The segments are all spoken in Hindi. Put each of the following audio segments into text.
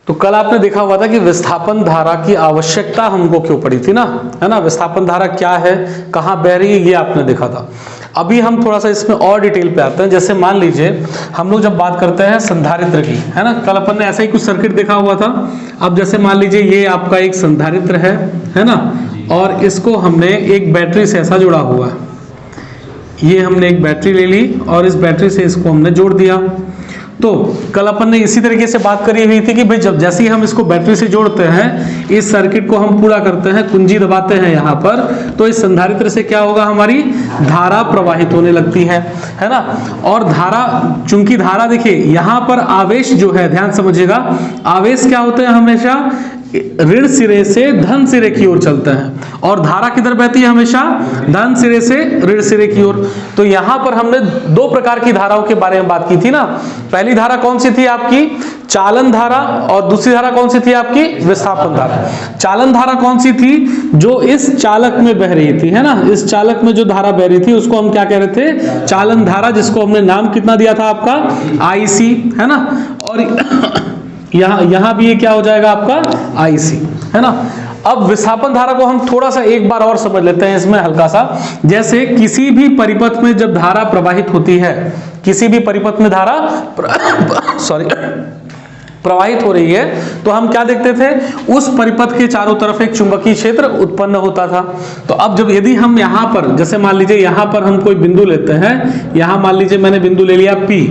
तो कल आपने देखा हुआ था कि विस्थापन धारा की आवश्यकता हमको क्यों पड़ी थी ना, है ना। विस्थापन धारा क्या है, कहाँ बह रही है, ये आपने देखा था। अभी हम थोड़ा सा इसमें और डिटेल पे आते हैं। जैसे मान लीजिए हम लोग जब बात करते हैं संधारित्र की, है ना, कल अपन ने ऐसा ही कुछ सर्किट देखा हुआ था। अब जैसे मान लीजिए ये आपका एक संधारित्र है ना, और इसको हमने एक बैटरी से ऐसा जुड़ा हुआ है। ये हमने एक बैटरी ले ली और इस बैटरी से इसको हमने जोड़ दिया। तो कल अपन ने इसी तरीके से बात करी हुई थी कि भाई जब जैसे ही हम इसको बैटरी से जोड़ते हैं, इस सर्किट को हम पूरा करते हैं, कुंजी दबाते हैं यहाँ पर, तो इस संधारित्र से क्या होगा, हमारी धारा प्रवाहित होने लगती है ना। और धारा, चूंकि धारा देखिए यहाँ पर आवेश जो है, ध्यान समझिएगा, आवेश क्या होते हैं, हमेशा ऋण सिरे से धन सिरे की ओर चलते हैं, और धारा किधर बहती है, हमेशा धन सिरे से ऋण सिरे की ओर। तो यहां पर हमने दो प्रकार की धाराओं के बारे में बात की थी ना। पहली धारा कौन सी थी आपकी, चालन धारा, और दूसरी धारा कौन सी थी आपकी, विस्थापन धारा। चालन धारा कौन सी थी, जो इस चालक में बह रही थी, है ना, इस चालक में जो धारा बह रही थी उसको हम क्या कह रहे थे, चालन धारा, जिसको हमने नाम कितना दिया था आपका, IC, है ना। और यहां भी ये क्या हो जाएगा आपका IC, है ना। अब विस्थापन धारा को हम थोड़ा सा एक बार और समझ लेते हैं इसमें हल्का सा। जैसे किसी भी परिपथ में जब धारा प्रवाहित होती है, किसी भी परिपथ में धारा प्रवाहित हो रही है, तो हम क्या देखते थे, उस परिपथ के चारों तरफ एक चुंबकीय क्षेत्र उत्पन्न होता था। तो अब जब यदि हम यहाँ पर, जैसे मान लीजिए यहाँ पर हम कोई बिंदु लेते हैं, यहाँ मान लीजिए मैंने बिंदु ले लिया P।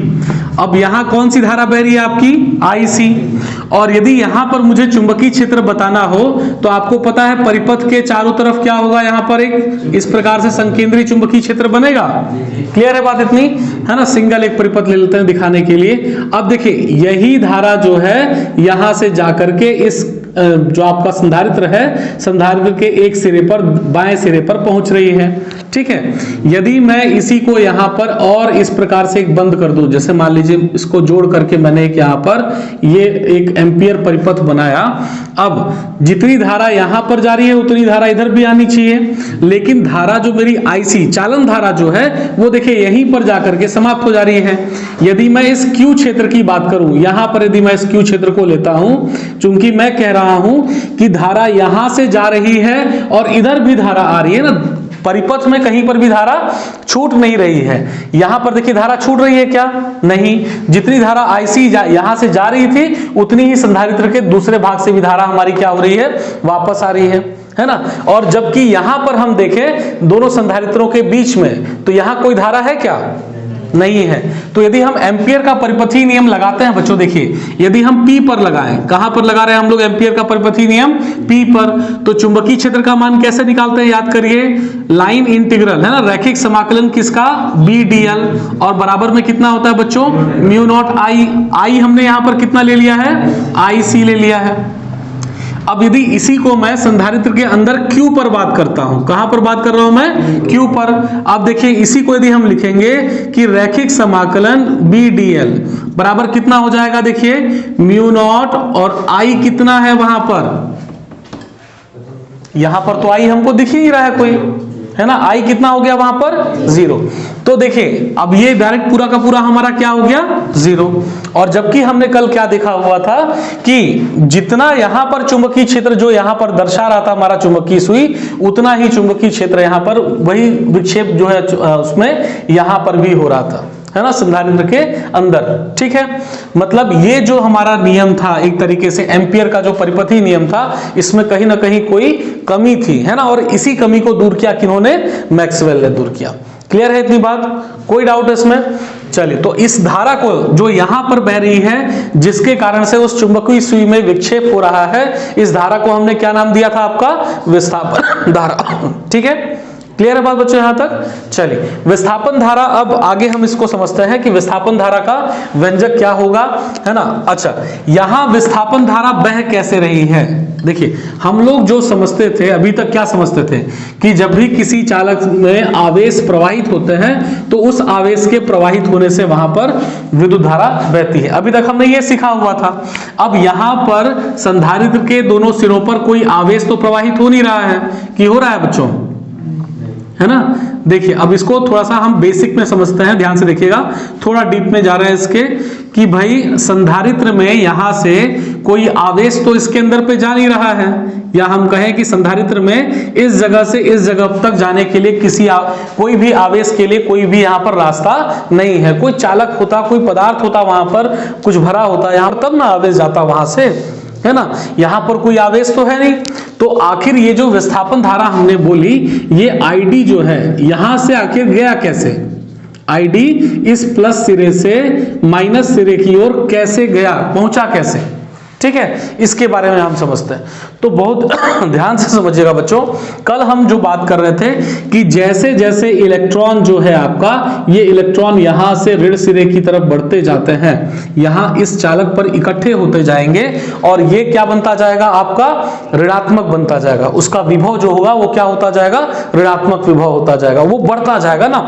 अब यहाँ कौन सी धारा बह रही है आपकी, IC। और यदि यहाँ पर मुझे चुंबकीय क्षेत्र बताना हो, तो आपको पता है परिपथ के चारों तरफ क्या होगा, यहाँ पर एक इस प्रकार से संकेंद्रीय चुंबकीय क्षेत्र बनेगा। क्लियर है बात इतनी, है ना। सिंगल एक परिपथ ले लेते हैं दिखाने के लिए। अब देखिए यही धारा जो है यहां से जाकर के इस जो आपका संधारित्र है, संधारित्र के एक सिरे पर, बाएं सिरे पर पहुंच रही है, ठीक है। यदि मैं इसी को यहां पर और इस प्रकार से एक बंद कर दूं, जैसे मान लीजिए इसको जोड़ करके मैंने एक यहां पर ये एक एम्पियर परिपथ बनाया। अब जितनी धारा यहां पर जा रही है उतनी धारा इधर भी आनी चाहिए, लेकिन धारा जो मेरी IC चालन धारा जो है वो देखिए यहीं पर जाकर के समाप्त हो जा रही है। यदि मैं इस Q क्षेत्र की बात करूं, यहां पर यदि मैं इस Q क्षेत्र को लेता हूं, चूंकि मैं कह रहा हूं कि धारा यहां से जा रही है और इधर भी धारा आ रही है ना, परिपथ में कहीं पर भी धारा छूट नहीं रही है। यहां पर देखिए धारा छूट रही है क्या, नहीं। जितनी धारा IC यहां से जा रही थी उतनी ही संधारित्र के दूसरे भाग से भी धारा हमारी क्या हो रही है, वापस आ रही है ना। और जबकि यहां पर हम देखें दोनों संधारित्रों के बीच में, तो यहां कोई धारा है क्या, नहीं है। तो यदि हम एम्पियर का परिपथीय नियम लगाते हैं बच्चों, देखिए यदि हम P पर लगाएं, कहां पर लगा रहे हैं हम लोग एम्पियर का परिपथीय नियम, P पर, तो चुंबकीय क्षेत्र का मान कैसे निकालते हैं, याद करिए, लाइन इंटीग्रल, है ना, रैखिक समाकलन किसका, BdL, और बराबर में कितना होता है बच्चों, म्यू नॉट I हमने यहां पर कितना ले लिया है, IC ले लिया है। अब यदि इसी को मैं संधारित्र के अंदर Q पर बात करता हूं, कहां पर बात कर रहा हूं मैं, Q पर। अब देखिए इसी को यदि हम लिखेंगे कि रैखिक समाकलन BdL बराबर कितना हो जाएगा, देखिए म्यू नॉट, और I कितना है वहां पर, यहां पर तो I हमको दिख ही नहीं रहा है कोई, है ना। I कितना हो गया वहां पर, 0। तो देखिए अब ये डायरेक्ट पूरा का पूरा हमारा क्या हो गया, 0। और जबकि हमने कल क्या देखा हुआ था कि जितना यहां पर चुंबकीय क्षेत्र जो यहां पर दर्शा रहा था हमारा चुंबकीय सुई, उतना ही चुंबकीय क्षेत्र यहां पर, वही विक्षेप जो है उसमें यहां पर भी हो रहा था, है ना, संधारित्र के अंदर, ठीक है। मतलब ये जो हमारा नियम था एक तरीके से एम्पियर का जो परिपथीय नियम था, इसमें कहीं ना कहीं कोई कमी थी, है ना, और इसी कमी को दूर किया किन्होंने, मैक्सवेल ने दूर किया। क्लियर है इतनी बात, कोई डाउट है इसमें। चलिए, तो इस धारा को जो यहां पर बह रही है, जिसके कारण से उस चुंबकीय सुई में विक्षेप हो रहा है, इस धारा को हमने क्या नाम दिया था आपका, विस्थापन धारा, ठीक है। क्लियर है बात बच्चों यहां तक। चलिए, विस्थापन धारा, अब आगे हम इसको समझते हैं कि विस्थापन धारा का व्यंजक क्या होगा, है ना। अच्छा, यहां विस्थापन धारा बह कैसे रही है, देखिए हम लोग जो समझते थे अभी तक, क्या समझते थे कि जब भी किसी चालक में आवेश प्रवाहित होते हैं तो उस आवेश के प्रवाहित होने से वहां पर विद्युत धारा बहती है। अभी तक हमने ये सीखा हुआ था। अब यहां पर संधारित्र के दोनों सिरों पर कोई आवेश तो प्रवाहित हो नहीं रहा है, कि हो रहा है बच्चों, है ना। देखिए अब इसको थोड़ा सा हम बेसिक में समझते हैं, ध्यान से देखिएगा, थोड़ा डीप में जा रहे हैं इसके, कि भाई संधारित्र में यहां से कोई आवेश तो इसके अंदर पे जा नहीं रहा है, या हम कहें कि संधारित्र में इस जगह से इस जगह तक जाने के लिए कोई भी आवेश के लिए कोई भी यहां पर रास्ता नहीं है। कोई चालक होता, कोई पदार्थ होता वहां पर, कुछ भरा होता यहां पर, तब ना आवेश जाता वहां से, है ना। यहां पर कोई आवेश तो है नहीं, तो आखिर ये जो विस्थापन धारा हमने बोली, ये आईडी जो है यहां से आखिर गया कैसे, आईडी इस प्लस सिरे से माइनस सिरे की ओर कैसे गया, पहुंचा कैसे, ठीक है, इसके बारे में हम समझते हैं। तो बहुत ध्यान से समझिएगा बच्चों, कल हम जो बात कर रहे थे कि जैसे जैसे इलेक्ट्रॉन जो है आपका, ये इलेक्ट्रॉन यहां से ऋण सिरे की तरफ बढ़ते जाते हैं, यहां इस चालक पर इकट्ठे होते जाएंगे, और ये क्या बनता जाएगा, आपका ऋणात्मक बनता जाएगा। उसका विभव जो होगा वो क्या होता जाएगा, ऋणात्मक विभव होता जाएगा, वो बढ़ता जाएगा ना।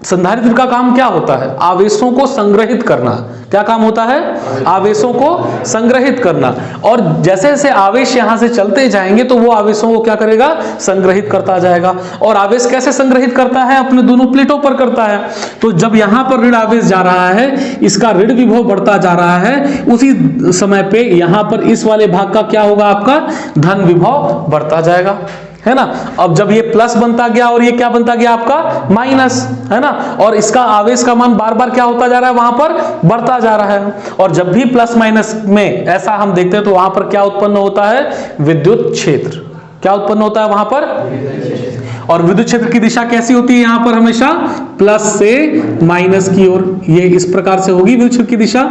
संधारित्र का काम क्या होता है, आवेशों को संग्रहित करना। क्या काम होता है, आवेशों को संग्रहित करना। और जैसे जैसे आवेश यहां से चलते जाएंगे तो वो आवेशों को क्या करेगा, संग्रहित करता जाएगा। और आवेश कैसे संग्रहित करता है, अपने दोनों प्लेटों पर करता है। तो जब यहां पर ऋण आवेश जा रहा है, इसका ऋण विभव बढ़ता जा रहा है, उसी समय पे यहां पर इस वाले भाग का क्या होगा, आपका धन विभव बढ़ता जाएगा, है ना। अब जब ये प्लस बनता गया और ये क्या बनता गया, आपका माइनस, है ना। और इसका आवेश का मान बार बार क्या होता जा रहा है, वहां पर बढ़ता जा रहा है। और जब भी प्लस माइनस में ऐसा हम देखते हैं तो वहां पर क्या उत्पन्न होता है, विद्युत क्षेत्र। क्या उत्पन्न होता है वहां पर, और विद्युत क्षेत्र की दिशा कैसी होती है, यहां पर हमेशा प्लस से माइनस की ओर, ये इस प्रकार से होगी विद्युत क्षेत्र की दिशा।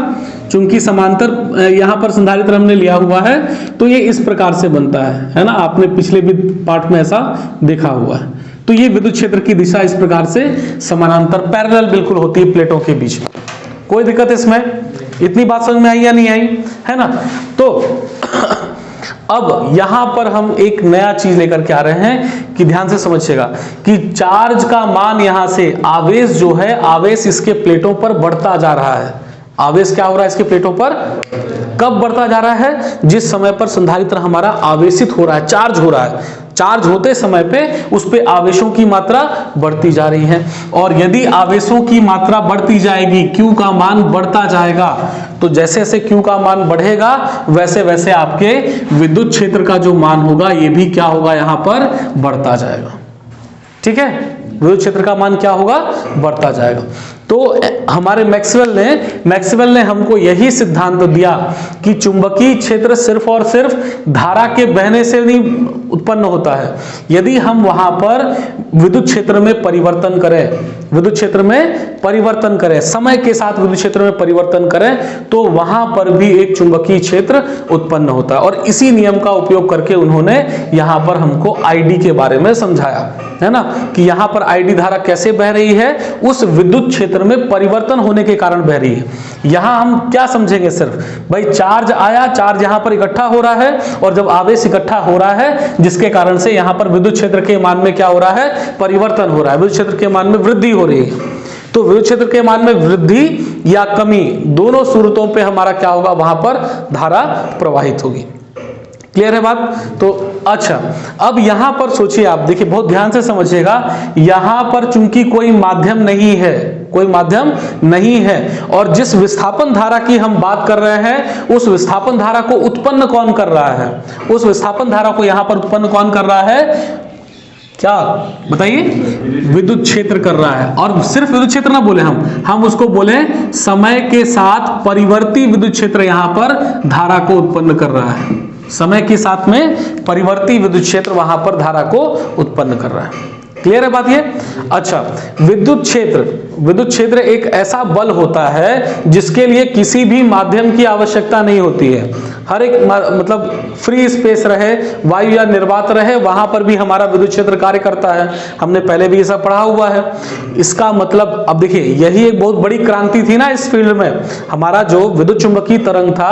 चूंकि समांतर यहां पर संधारित्र हमने लिया हुआ है तो ये इस प्रकार से बनता है ना। आपने पिछले भी पार्ट में ऐसा देखा हुआ है। तो ये विद्युत क्षेत्र की दिशा इस प्रकार से समानांतर पैरेलल बिल्कुल होती है प्लेटों के बीच में। कोई दिक्कत इसमें, इतनी बात समझ में आई या नहीं आई, है ना। तो अब यहां पर हम एक नया चीज लेकर के आ रहे हैं कि ध्यान से समझिएगा कि चार्ज का मान यहां से, आवेश जो है, आवेश इसके प्लेटों पर बढ़ता जा रहा है। आवेश क्या हो रहा है इसके प्लेटों पर, कब बढ़ता जा रहा है, जिस समय पर संधारित्र हमारा आवेशित हो रहा है, चार्ज हो रहा है। चार्ज होते समय पे उस पे आवेशों की मात्रा बढ़ती जा रही है। और यदि आवेशों की मात्रा बढ़ती जाएगी, Q का मान बढ़ता जाएगा, तो जैसे जैसे Q का मान बढ़ेगा वैसे वैसे आपके विद्युत क्षेत्र का जो मान होगा ये भी क्या होगा, यहां पर बढ़ता जाएगा। ठीक है, विद्युत क्षेत्र का मान क्या होगा, बढ़ता जाएगा। तो हमारे मैक्सवेल ने हमको यही सिद्धांत दिया कि चुंबकीय क्षेत्र सिर्फ और सिर्फ धारा के बहने से नहीं उत्पन्न होता है। यदि हम वहां पर विद्युत क्षेत्र में परिवर्तन करें, समय के साथ विद्युत क्षेत्र में परिवर्तन करें, तो वहां पर भी एक चुंबकीय क्षेत्र उत्पन्न होता है। और इसी नियम का उपयोग करके उन्होंने यहां पर हमको आईडी के बारे में समझाया, है ना, कि यहां पर आईडी धारा कैसे बह रही है, उस विद्युत क्षेत्र में परिवर्तन होने के कारण बह रही है। यहां हम क्या समझेंगे, सिर्फ भाई चार्ज आया, चार्ज यहां पर इकट्ठा हो रहा है, और जब आवेश इकट्ठा हो रहा है जिसके कारण से यहां पर विद्युत क्षेत्र के मान में क्या हो रहा है, परिवर्तन हो रहा है, विद्युत क्षेत्र के मान में वृद्धि हो रही है। तो विद्युत क्षेत्र के मान में वृद्धि या कमी, दोनों सूरतों पे हमारा क्या होगा, वहां पर धारा प्रवाहित होगी। क्लियर है बात। तो अच्छा, अब यहां पर सोचिए आप, देखिए बहुत ध्यान से समझिएगा, यहां पर चूंकि कोई माध्यम नहीं है, और जिस विस्थापन धारा की हम बात कर रहे हैं, उस विस्थापन धारा को उत्पन्न कौन कर रहा है, उस विस्थापन धारा को यहां पर उत्पन्न कौन कर रहा है, क्या बताइए, विद्युत क्षेत्र कर रहा है। और सिर्फ विद्युत क्षेत्र ना बोले हम उसको बोले समय के साथ परिवर्ती विद्युत क्षेत्र यहां पर धारा को उत्पन्न कर रहा है। समय के साथ में परिवर्ती विद्युत क्षेत्र वहां पर धारा को उत्पन्न कर रहा है। क्लियर है बात ये। अच्छा, विद्युत क्षेत्र एक ऐसा बल होता है जिसके लिए किसी भी माध्यम की आवश्यकता नहीं होती है। हर एक मतलब फ्री स्पेस रहे, वायु या निर्वात रहे, वहां पर भी हमारा विद्युत क्षेत्र कार्य करता है। हमने पहले भी ये सब पढ़ा हुआ है। इसका मतलब अब देखिए, यही एक बहुत बड़ी क्रांति थी ना इस फील्ड में। हमारा जो विद्युत चुंबकीय तरंग था,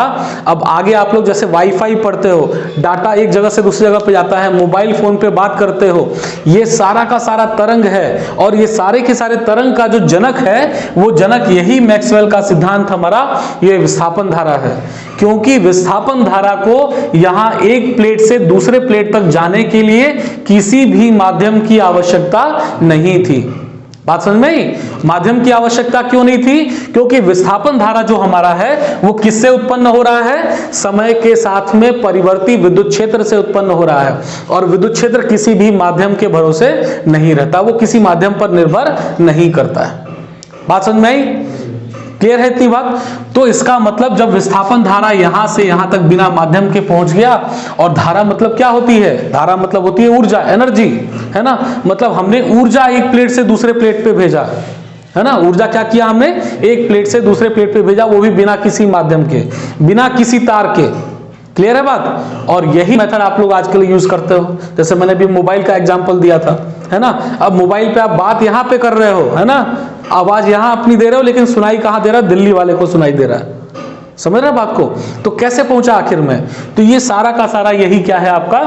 अब आगे आप लोग जैसे वाईफाई पढ़ते हो, डाटा एक जगह से दूसरी जगह पे जाता है, मोबाइल फोन पे बात करते हो, ये सारा का सारा तरंग है। और ये सारे के सारे तरंग का जो जनक है वो जनक यही मैक्सवेल का सिद्धांत हमारा ये विस्थापन धारा है, क्योंकि विस्थापन धारा को यहां एक प्लेट से दूसरे प्लेट तक जाने के लिए किसी भी माध्यम की आवश्यकता नहीं थी। बात समझ में आई? माध्यम की आवश्यकता क्यों नहीं थी? क्योंकि विस्थापन धारा जो हमारा है वो किससे उत्पन्न हो रहा है? समय के साथ में परिवर्ती विद्युत क्षेत्र से उत्पन्न हो रहा है, और विद्युत क्षेत्र किसी भी माध्यम के भरोसे नहीं रहता, वो किसी माध्यम पर निर्भर नहीं करता है। बात समझ में आई? क्लियर है इतनी बात? तो इसका मतलब जब विस्थापन धारा यहां से यहां तक बिना माध्यम के पहुंच गया, और धारा मतलब क्या होती है? धारा मतलब होती है ऊर्जा, एनर्जी, है ना। मतलब हमने ऊर्जा एक प्लेट से दूसरे प्लेट पे भेजा, है ना। ऊर्जा क्या किया हमने? एक प्लेट से दूसरे प्लेट पे भेजा, वो भी बिना किसी माध्यम के, बिना किसी तार के। क्लियर है बात? और यही मेथड आप लोग आजकल यूज करते हो। जैसे मैंने भी मोबाइल का एग्जांपल दिया था, है ना। अब मोबाइल पे आप बात यहां पे कर रहे हो, है ना, आवाज यहां अपनी दे रहे हो, लेकिन सुनाई कहां दे रहा है? दिल्ली वाले को सुनाई दे रहा है। समझ रहे बात को? तो कैसे पहुंचा आखिर में? तो ये सारा का सारा यही क्या है? आपका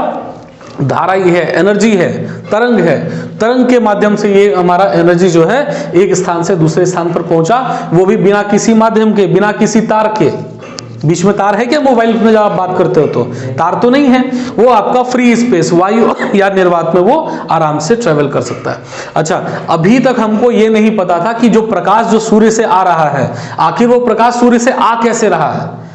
धारा ही है, एनर्जी है, तरंग है। तरंग के माध्यम से ये हमारा एनर्जी जो है एक स्थान से दूसरे स्थान पर पहुंचा, वो भी बिना किसी माध्यम के, बिना किसी तार के। बीच में तार है क्या मोबाइल में? जब आप बात करते हो तो तार तो नहीं है, वो आपका फ्री स्पेस, वायु या निर्वात में वो आराम से ट्रेवल कर सकता है। अच्छा, अभी तक हमको ये नहीं पता था कि जो प्रकाश जो सूर्य से आ रहा है, आखिर वो प्रकाश सूर्य से आ कैसे रहा है।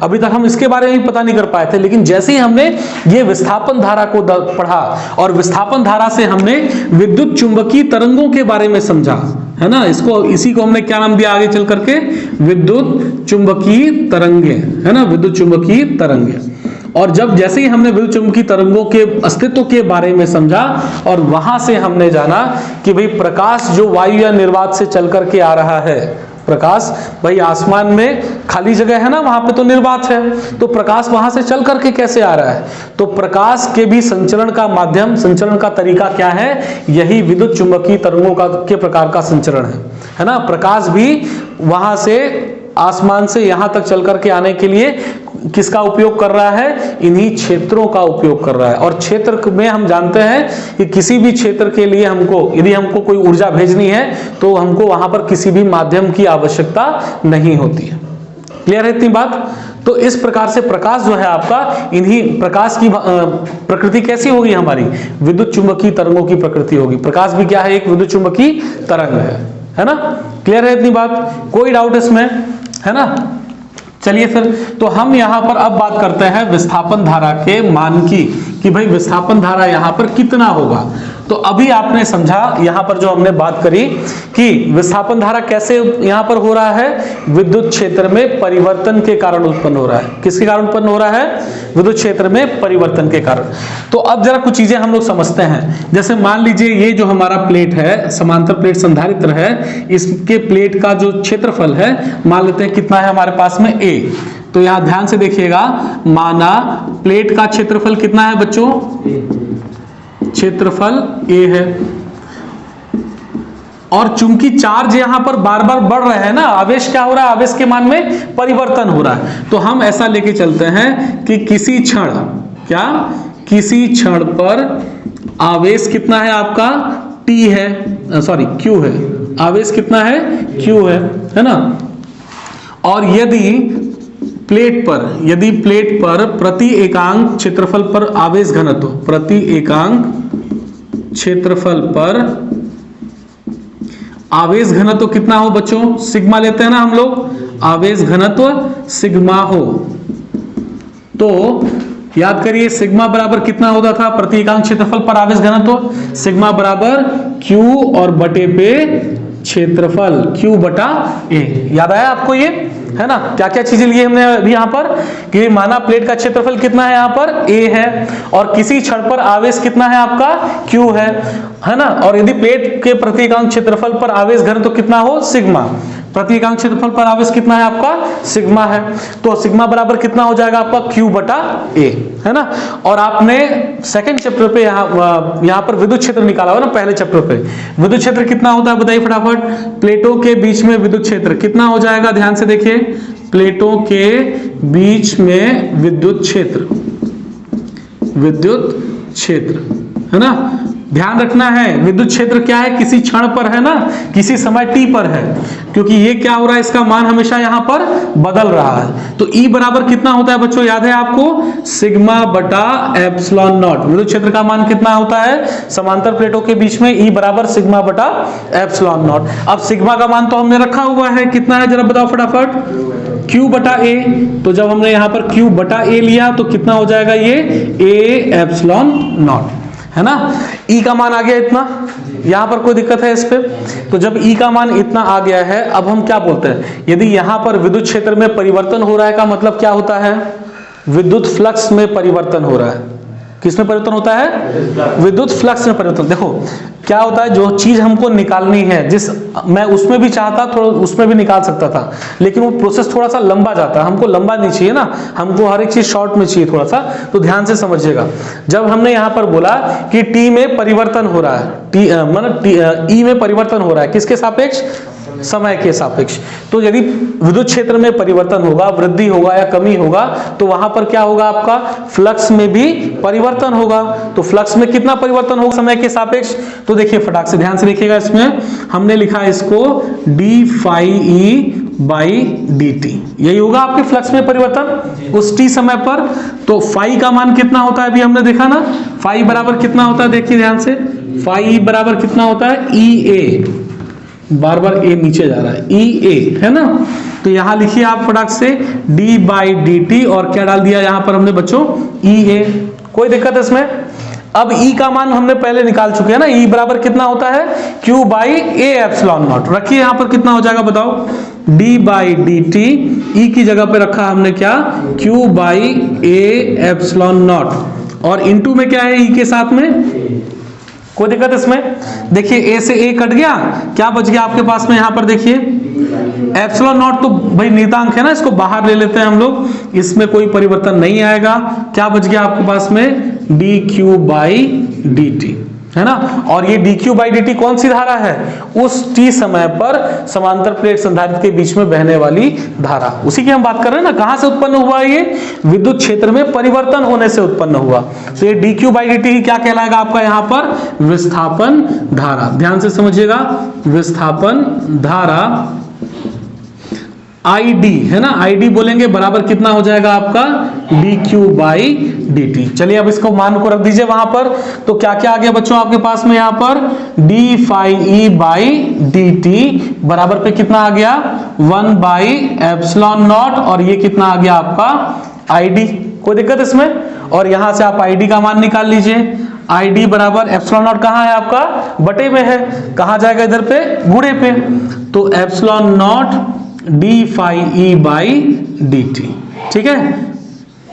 अभी तक हम इसके बारे में पता नहीं कर पाए थे, लेकिन जैसे ही हमने ये विस्थापन धारा को पढ़ा, और विस्थापन धारा से हमने विद्युत चुंबकीय तरंगों के बारे में समझा, है ना। इसी को हमने क्या नाम दिया आगे चल करके? विद्युत चुंबकीय तरंगे, है ना, विद्युत चुंबकीय तरंगे। और जब जैसे ही हमने विद्युत चुंबकीय तरंगों के अस्तित्व के बारे में समझा, और वहां से हमने जाना कि भाई प्रकाश जो वायु या निर्वात से चल करके आ रहा है, प्रकाश भाई आसमान में खाली जगह है ना, वहां पे तो निर्वात है, तो प्रकाश वहां से चल करके कैसे आ रहा है? तो प्रकाश के भी संचरण का माध्यम, संचरण का तरीका क्या है? यही विद्युत चुंबकीय तरंगों के प्रकार का संचरण है ना। प्रकाश भी वहां से आसमान से यहां तक चल करके आने के लिए किसका उपयोग कर रहा है? इन्हीं क्षेत्रों का उपयोग कर रहा है। और क्षेत्र में हम जानते हैं कि किसी भी क्षेत्र के लिए यदि हमको कोई ऊर्जा भेजनी है, तो हमको वहां पर किसी भी माध्यम की आवश्यकता नहीं होती है। क्लियर है इतनी बात? तो इस प्रकार से प्रकाश जो है आपका, इन्हीं प्रकाश की प्रकृति कैसी होगी हमारी? विद्युत चुंबकीय तरंगों की प्रकृति होगी। प्रकाश भी क्या है? एक विद्युत चुंबकीय तरंग है ना। क्लियर है इतनी बात? कोई डाउट इसमें, है ना। चलिए फिर, तो हम यहां पर अब बात करते हैं विस्थापन धारा के मान की, कि भाई विस्थापन धारा यहां पर कितना होगा। तो अभी आपने समझा यहां पर जो हमने बात करी कि विस्थापन धारा कैसे यहां पर हो रहा है? विद्युत क्षेत्र में परिवर्तन के कारण उत्पन्न हो रहा है। किसके कारण उत्पन्न हो रहा है? विद्युत क्षेत्र में परिवर्तन के कारण। तो अब जरा कुछ चीजें हम लोग समझते हैं। जैसे मान लीजिए ये जो हमारा प्लेट है, समांतर प्लेट संधारित्र है, इसके प्लेट का जो क्षेत्रफल है, मान लेते हैं कितना है हमारे पास में? A। तो यहां ध्यान से देखिएगा, माना प्लेट का क्षेत्रफल कितना है बच्चों? क्षेत्रफल A है, और चूंकि चार्ज यहां पर बार बार बढ़ रहे हैं ना, आवेश क्या हो रहा है? आवेश के मान में परिवर्तन हो रहा है। तो हम ऐसा लेके चलते हैं कि किसी क्षण पर आवेश कितना है आपका? T है, Q है। आवेश कितना है? Q है ना। और यदि प्लेट पर प्रति एकांक क्षेत्रफल पर आवेश घनत्व, प्रति एकांक क्षेत्रफल पर आवेश घनत्व कितना हो बच्चों? सिग्मा लेते हैं ना हम लोग, आवेश घनत्व सिग्मा हो, तो याद करिए सिग्मा बराबर कितना होता था? प्रति एकांक क्षेत्रफल पर आवेश घनत्व सिग्मा बराबर Q और बटे पे क्षेत्रफल, Q बटा A। याद आया आपको ये, है ना। क्या क्या चीजें लिए हमने अभी यहां पर, कि माना प्लेट का क्षेत्रफल कितना है यहां पर? A है, और किसी क्षण पर आवेश कितना है आपका? Q है ना। और यदि प्लेट के प्रति एकांक क्षेत्रफल पर आवेश घनत्व तो कितना हो? सिग्मा। प्रति एकांक क्षेत्रफल पर आवेश कितना है आपका? सिग्मा है। तो सिग्मा बराबर कितना हो जाएगा आपका? Q बटा A, है ना। और आपने सेकंड चैप्टर पे यहां पर विद्युत क्षेत्र निकाला हो ना, पहले चैप्टर पे विद्युत क्षेत्र कितना होता है बताइए फटाफट? प्लेटों के बीच में विद्युत क्षेत्र कितना हो जाएगा? ध्यान से देखिए, प्लेटों के बीच में विद्युत क्षेत्र, है ना, ध्यान रखना है विद्युत क्षेत्र क्या है, किसी क्षण पर है ना, किसी समय t पर है, क्योंकि ये क्या हो रहा है, इसका मान हमेशा यहां पर बदल रहा है। तो E बराबर कितना होता है बच्चों, याद है आपको, सिग्मा बटा एप्सिलॉन नॉट। विद्युत क्षेत्र का मान कितना होता है समांतर प्लेटों के बीच में, E बराबर सिग्मा बटा एप्सिलॉन नॉट। अब सिग्मा का मान तो हमने रखा हुआ है, कितना है जरा बताओ फटाफट, Q बटा A। तो जब हमने यहां पर Q बटा A लिया तो कितना हो जाएगा ये, A एप्सिलॉन नॉट, है ना। E का मान आ गया इतना, यहां पर कोई दिक्कत है इस पे। तो जब E का मान इतना आ गया है, अब हम क्या बोलते हैं, यदि यहां पर विद्युत क्षेत्र में परिवर्तन हो रहा है का मतलब क्या होता है, विद्युत फ्लक्स में परिवर्तन हो रहा है। किसमें परिवर्तन होता है, विद्युत फ्लक्स में परिवर्तन। देखो क्या होता है, जो चीज हमको निकालनी है, जिस मैं उसमें भी चाहता थोड़ा उसमें भी निकाल सकता था, लेकिन वो प्रोसेस थोड़ा सा लंबा जाता है, हमको लंबा नहीं चाहिए ना, हमको हर एक चीज शॉर्ट में चाहिए थोड़ा सा। तो ध्यान से समझिएगा, जब हमने यहां पर बोला कि टी में परिवर्तन हो रहा है, ई में परिवर्तन हो रहा है, किसके सापेक्ष, समय के सापेक्ष। तो यदि विद्युत क्षेत्र में परिवर्तन होगा, वृद्धि होगा या कमी होगा, तो वहां पर क्या होगा, आपका फ्लक्स में भी परिवर्तन होगा। तो फ्लक्स में कितना परिवर्तन होगा समय के सापेक्ष, तो देखिए फटाक से ध्यान से देखिएगा, इसमें हमने लिखा है इसको D phi E by D T, यही होगा आपके फ्लक्स में परिवर्तन उस टी समय पर। तो फाई का मान कितना होता है, अभी हमने देखा ना, फाई बराबर कितना होता है, देखिए ध्यान से, फाई बराबर कितना होता है, ई ए, बार बार ए नीचे जा रहा है, ई ए, है ना। तो यहां लिखिए आप फटाक से डी बाई डी टी, और क्या डाल दिया यहां पर हमने बच्चों, ई ए। कोई दिक्कत है इसमें। अब ई का मान हमने पहले निकाल चुके हैं ना, ई बराबर कितना होता है, Q by A epsilon not. रखिए यहां पर कितना हो जाएगा बताओ, डी बाई डी टी, ई की जगह पे रखा हमने क्या, Q by A epsilon not, और इनटू में क्या है, ई के साथ में, कोई दिक्कत इसमें। देखिए ए से ए कट गया, क्या बच गया आपके पास में, यहां पर देखिए एप्सिलॉन नॉट तो भाई नियतांक है ना, इसको बाहर ले लेते हैं हम लोग, इसमें कोई परिवर्तन नहीं आएगा। क्या बच गया आपके पास में, D Q by D T, है ना। और ये D Q by D T कौन सी धारा है, उस टी समय पर समांतर प्लेट संधारित्र के बीच में बहने वाली धारा, उसी की हम बात कर रहे हैं ना। कहां से उत्पन्न हुआ, ये विद्युत क्षेत्र में परिवर्तन होने से उत्पन्न हुआ। तो ये D Q by D T क्या कहलाएगा आपका यहां पर, विस्थापन धारा। ध्यान से समझिएगा, विस्थापन धारा ID है ना, ID बोलेंगे बराबर कितना हो जाएगा आपका, D Q by D T. चलिए अब इसको मान को रख दीजिए वहां पर। तो क्या क्या आ गया बच्चों आपके पास में, यहां पर D phi E by D T बराबर पे कितना आ गया, 1 बाई एप्सिलॉन नॉट, और ये कितना आ गया आपका ID। कोई दिक्कत इसमें। और यहां से आप ID का मान निकाल लीजिए, ID बराबर एप्सिलॉन नॉट कहां है आपका, बटे में है, कहां जाएगा इधर पे, गुणे पे। तो epsilon nought D phi E by D T, ठीक है,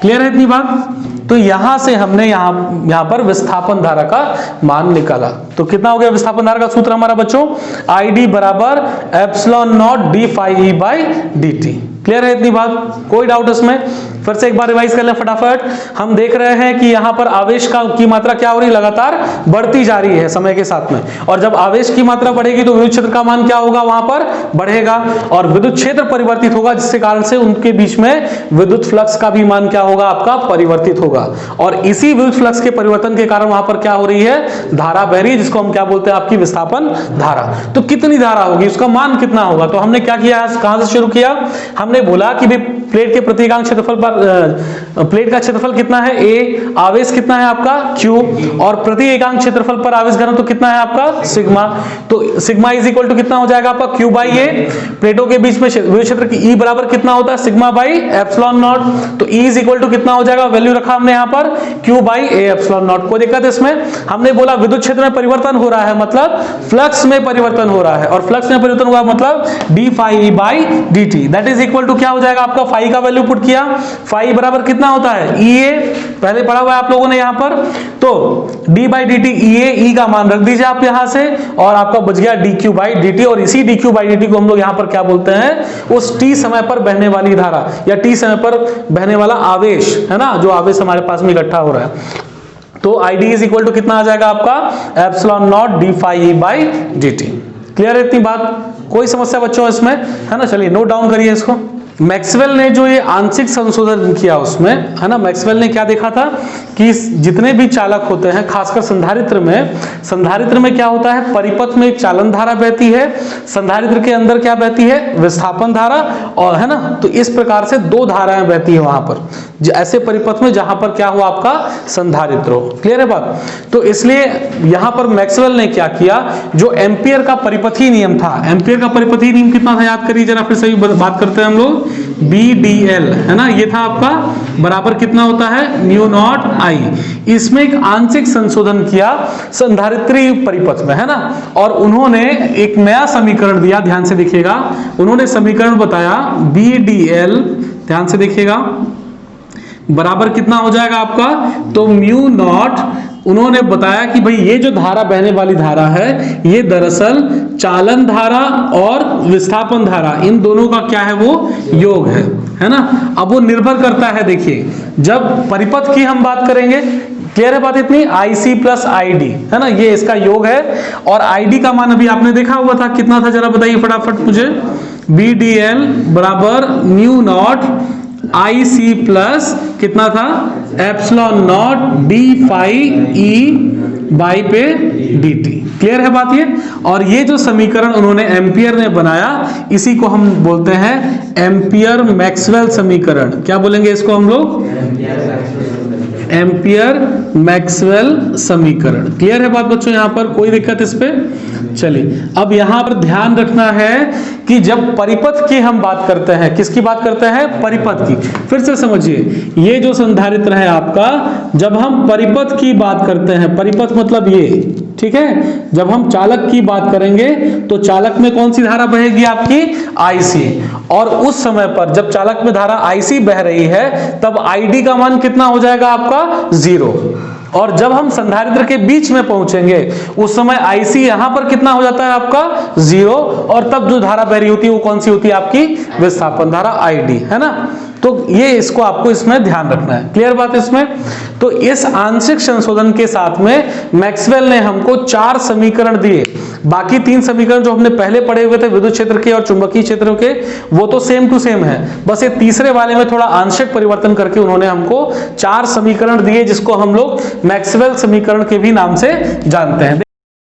क्लियर है इतनी बात। तो यहां से हमने यहां पर विस्थापन धारा का मान निकाला। तो कितना हो गया विस्थापन धारा का सूत्र हमारा बच्चों, ID बराबर epsilon nought D phi E by D T. Clear है इतनी बात, कोई डाउट इसमें। फिर से एक बार रिवाइज कर लें फटाफट। हम देख रहे हैं कि यहां पर आवेश की मात्रा क्या हो रही है, लगातार बढ़ती जा रही है समय के साथ में, और जब आवेश की मात्रा बढ़ेगी तो विद्युत क्षेत्र का मान क्या होगा, वहां पर बढ़ेगा, और विद्युत क्षेत्र परिवर्तित होगा, जिसके कारण से उनके बीच में विद्युत फ्लक्स का भी मान क्या होगा आपका, परिवर्तित होगा। और इसी विद्युत फ्लक्स के परिवर्तन के कारण वहां पर क्या हो रही है, धारा बह रही है, जिसको हम क्या बोलते हैं, आपकी विस्थापन धारा। तो कितनी धारा होगी, उसका मान कितना होगा। तो हमने क्या किया, कहां से शुरू किया, हमने बोला कि प्लेट के प्रति एकांक क्षेत्रफल पर, प्लेट का क्षेत्रफल कितना है A, आवेश कितना है आपका Q, और प्रति एकांक क्षेत्रफल पर आवेश घनत्व कितना है आपका सिग्मा। तो सिग्मा इज इक्वल टू कितना हो जाएगा आपका, Q बाई A। प्लेटों के बीच में विद्युत क्षेत्र की E बराबर कितना होता है, सिग्मा बाई एप्सिलॉन नॉट। तो E इज इक्वल टू कितना हो जाएगा, वैल्यू रखा हमने यहाँ पर Q by A epsilon not. कोई दिक्कत है इसमें। हमने बोला विद्युत क्षेत्र में परिवर्तन हो रहा है, मतलब फ्लक्स में परिवर्तन हो रहा है, और फ्लक्स में परिवर्तन हुआ मतलब D phi E by D T, that is equal to क्या हो जाएगा आपका, फाई का वैल्यू पुट किया, फाई बराबर कितना होता है, EA, पहले पढ़ा हुआ है आप लोगों ने यहां पर। तो d by D T EA, E का मान रख दीजिए आप यहां से, और आपका बच गया dq बाई dt, और इसी dq बाई dt को हम लोग यहां पर क्या बोलते हैं, उस t समय पर बहने वाली धारा या t समय पर बहने वाला आवेश, है ना, जो आवेश हमारे पास में इकट्ठा हो रहा है। तो ID इज इक्वल टू कितना आ जाएगा आपका, epsilon nought D phi E by D T. Clear है इतनी बात, कोई समस्या बच्चों इसमें, है ना। चलिए नोट डाउन करिए इसको, मैक्सवेल ने जो ये आंशिक संशोधन किया उसमें, है ना, मैक्सवेल ने क्या देखा था कि जितने भी चालक होते हैं, खासकर संधारित्र में क्या होता है, परिपथ में एक चालन धारा बहती है, संधारित्र के अंदर क्या बहती है, विस्थापन धारा, और है ना, तो इस प्रकार से दो धाराएं बहती है वहां पर, ऐसे परिपथ में जहां पर क्या हो आपका संधारित्र हो। क्लियर है बात? तो इसलिए यहां पर मैक्सवेल ने क्या किया, जो एम्पियर का परिपथी नियम था, एम्पियर का परिपथी नियम कितना था याद करिए जरा, फिर से बात करते हैं हम लोग, BDL, है ना, ये था आपका बराबर कितना होता है, म्यू नॉट I। इसमें एक आंशिक संशोधन किया संधारित्री परिपथ में, है ना, और उन्होंने एक नया समीकरण दिया, ध्यान से देखिएगा, उन्होंने समीकरण बताया BDL, ध्यान से देखिएगा, बराबर कितना हो जाएगा आपका, तो म्यू नॉट, उन्होंने बताया कि भाई ये जो धारा बहने वाली धारा है, ये दरअसल चालन धारा और विस्थापन धारा, इन दोनों का क्या है, वो योग है ना। अब वो निर्भर करता है, देखिए जब परिपथ की हम बात करेंगे, क्लियर है बात इतनी, IC प्लस ID, है ना, ये इसका योग है, और ID का मान अभी आपने देखा हुआ था, कितना था जरा बताइए फटाफट मुझे, BDL बराबर म्यू नॉट IC प्लस कितना था, epsilon nought D phi E by पे dt। क्लियर है बात ये? और ये जो समीकरण उन्होंने एम्पियर ने बनाया, इसी को हम बोलते हैं एम्पियर मैक्सवेल समीकरण। क्या बोलेंगे इसको हम लोग, एम्पियर मैक्सवेल समीकरण। क्लियर है बात बच्चों, यहां पर कोई दिक्कत इस पे? चलिए, अब यहां पर ध्यान रखना है कि जब परिपथ की हम बात करते हैं, किसकी बात करते हैं, परिपथ की, फिर से समझिए, ये जो संधारित्र है आपका, जब हम परिपथ की बात करते हैं, परिपथ मतलब ये, ठीक है, जब हम चालक की बात करेंगे तो चालक में कौन सी धारा बहेगी आपकी, IC, और उस समय पर जब चालक में धारा IC बह रही है, तब ID का मान कितना हो जाएगा आपका, 0, और जब हम संधारित्र के बीच में पहुंचेंगे उस समय IC यहां पर कितना हो जाता है आपका, 0, और तब जो धारा बह रही होती है वो कौन सी होती है आपकी, विस्थापन धारा ID, है ना। तो ये इसको आपको इसमें ध्यान रखना है। क्लियर बात इसमें? तो इस आंशिक संशोधन के साथ में मैक्सवेल ने हमको 4 समीकरण दिए, बाकी 3 समीकरण जो हमने पहले पढ़े हुए थे विद्युत क्षेत्र के और चुंबकीय क्षेत्र के, वो तो सेम टू सेम है, बस ये तीसरे वाले में थोड़ा आंशिक परिवर्तन करके उन्होंने हमको 4 समीकरण दिए, जिसको हम लोग मैक्सवेल समीकरण के भी नाम से जानते हैं।